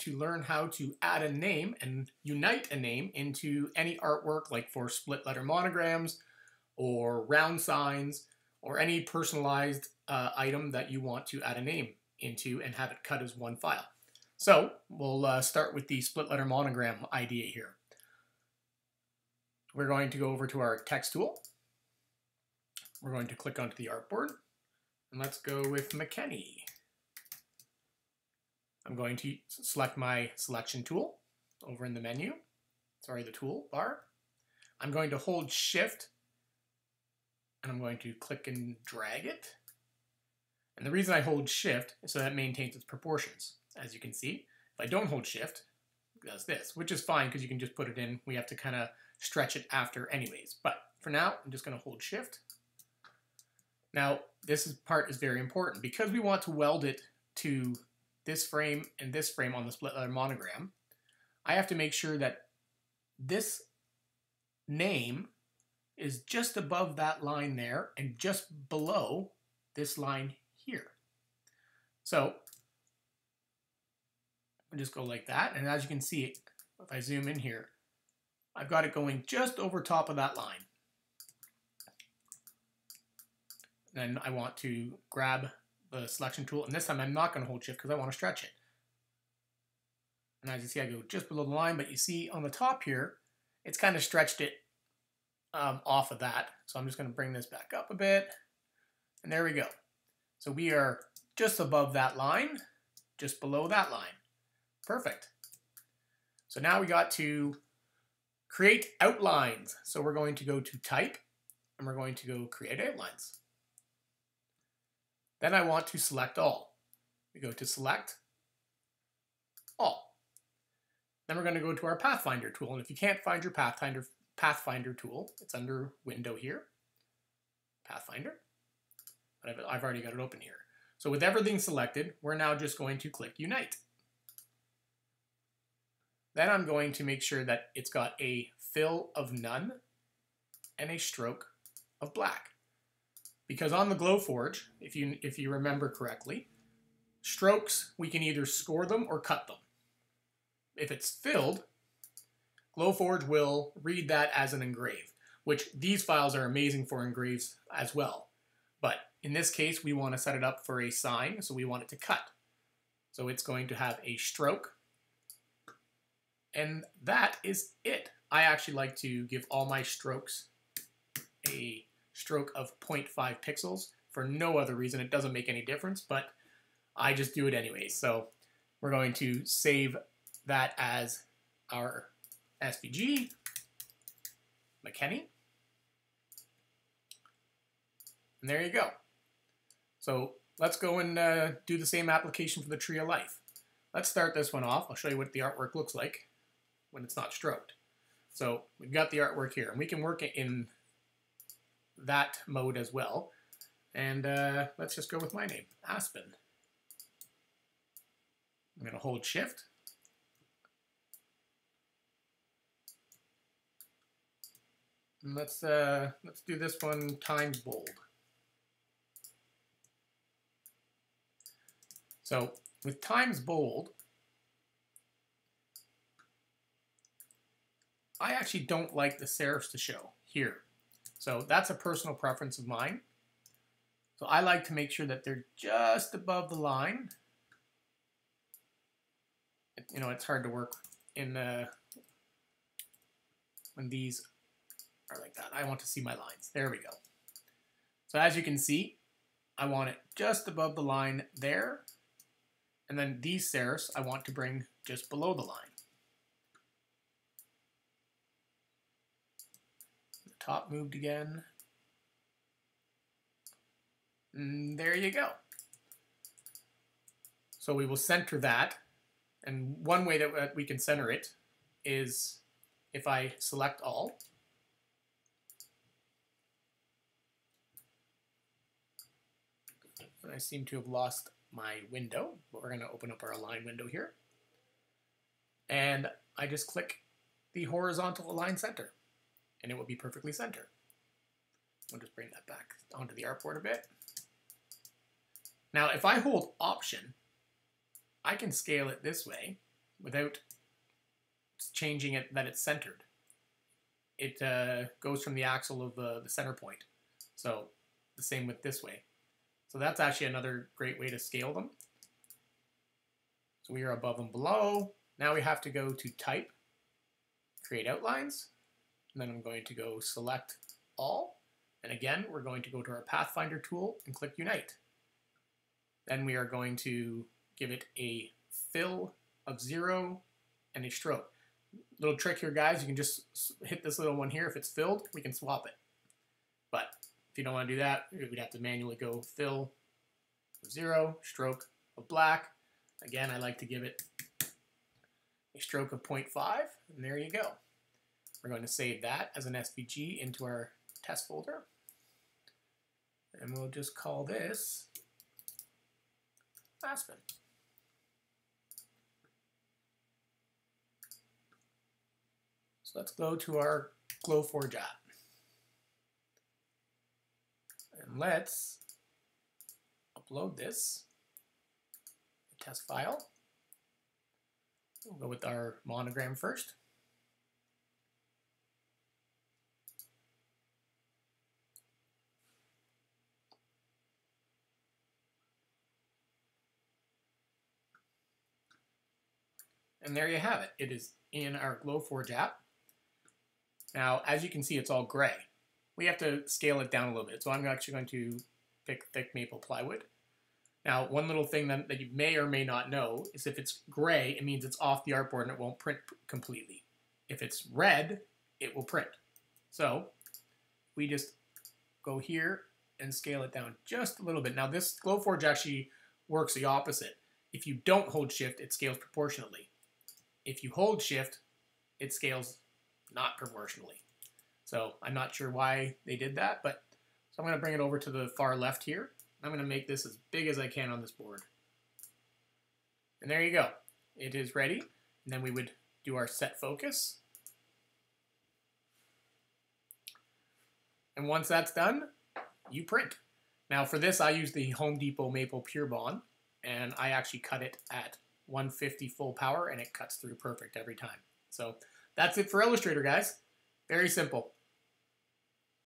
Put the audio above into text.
to learn how to add a name and unite a name into any artwork, like for split letter monograms or round signs or any personalized item that you want to add a name into and have it cut as one file. So we'll start with the split letter monogram idea here. We're going to go over to our text tool. We're going to click onto the artboard, and let's go with McKenny. I'm going to select my selection tool over in the menu, the tool bar. I'm going to hold Shift, and I'm going to click and drag it. And the reason I hold Shift is so that it maintains its proportions. As you can see, if I don't hold Shift, it does this, which is fine because you can just put it in. We have to kind of stretch it after anyways. But for now, I'm just going to hold Shift. Now, this part is very important because we want to weld it to this frame and this frame on the split letter monogram. I have to make sure that this name is just above that line there and just below this line here. So I'll just go like that, and as you can see, if I zoom in here, I've got it going just over top of that line. Then I want to grab the selection tool, and this time I'm not going to hold Shift because I want to stretch it. And as you see, I go just below the line, but you see on the top here, it's kind of stretched it off of that. So I'm just going to bring this back up a bit, and there we go. So we are just above that line, just below that line. Perfect. So now we got to create outlines. So we're going to go to Type, and we're going to go Create Outlines. Then I want to select all. We go to Select, All. Then we're going to go to our Pathfinder tool. And if you can't find your Pathfinder tool, it's under Window here, Pathfinder. But I've already got it open here. So with everything selected, we're now just going to click Unite. Then I'm going to make sure that it's got a fill of none and a stroke of black. Because on the Glowforge, if you remember correctly, strokes, we can either score them or cut them. If it's filled, Glowforge will read that as an engrave, which these files are amazing for engraves as well. But in this case, we want to set it up for a sign, so we want it to cut. So it's going to have a stroke, and that is it. I actually like to give all my strokes a stroke of 0.5 pixels for no other reason. It doesn't make any difference, but I just do it anyway. So we're going to save that as our SVG, McKenny. And there you go. So let's go and do the same application for the Tree of Life. Let's start this one off. I'll show you what the artwork looks like when it's not stroked. So we've got the artwork here, and we can work it in that mode as well. And let's just go with my name, Aspen. I'm going to hold Shift. And let's do this one times bold. So with times bold, I actually don't like the serifs to show here. So that's a personal preference of mine. So I like to make sure that they're just above the line. You know, it's hard to work in when these are like that. I want to see my lines. There we go. So as you can see, I want it just above the line there. And then these serifs I want to bring just below the line. The top moved again. And there you go. So we will center that. And one way that we can center it is if I select all. And I seem to have lost my window, but we're going to open up our align window here. And I just click the horizontal align center, and it will be perfectly centered. I'll just bring that back onto the artboard a bit. Now, if I hold Option, I can scale it this way, without changing it that it's centered. It goes from the axle of the center point. So the same with this way. So that's actually another great way to scale them. So we are above and below. Now we have to go to Type, Create Outlines, and then I'm going to go Select All. And again, we're going to go to our Pathfinder tool and click Unite. Then we are going to give it a fill of 0 and a stroke. Little trick here, guys, you can just hit this little one here. If it's filled, we can swap it. But if you don't want to do that, we'd have to manually go fill of 0, stroke of black. Again, I like to give it a stroke of 0.5, and there you go. We're going to save that as an SVG into our test folder. And we'll just call this Aspen. So let's go to our Glowforge app. And let's upload this test file. We'll go with our monogram first. And there you have it. It is in our Glowforge app. Now, as you can see, it's all gray. We have to scale it down a little bit. So I'm actually going to pick thick maple plywood. Now, one little thing that you may or may not know is if it's gray, it means it's off the artboard and it won't print completely. If it's red, it will print. So we just go here and scale it down just a little bit. Now, this Glowforge actually works the opposite. If you don't hold Shift, it scales proportionally. If you hold Shift, it scales not proportionally. So I'm not sure why they did that, but so I'm going to bring it over to the far left here. I'm going to make this as big as I can on this board. And there you go. It is ready. And then we would do our set focus. And once that's done, you print. Now for this, I use the Home Depot Maple Pure Bond, and I actually cut it at 150 full power, and it cuts through perfect every time. So that's it for Illustrator, guys. Very simple.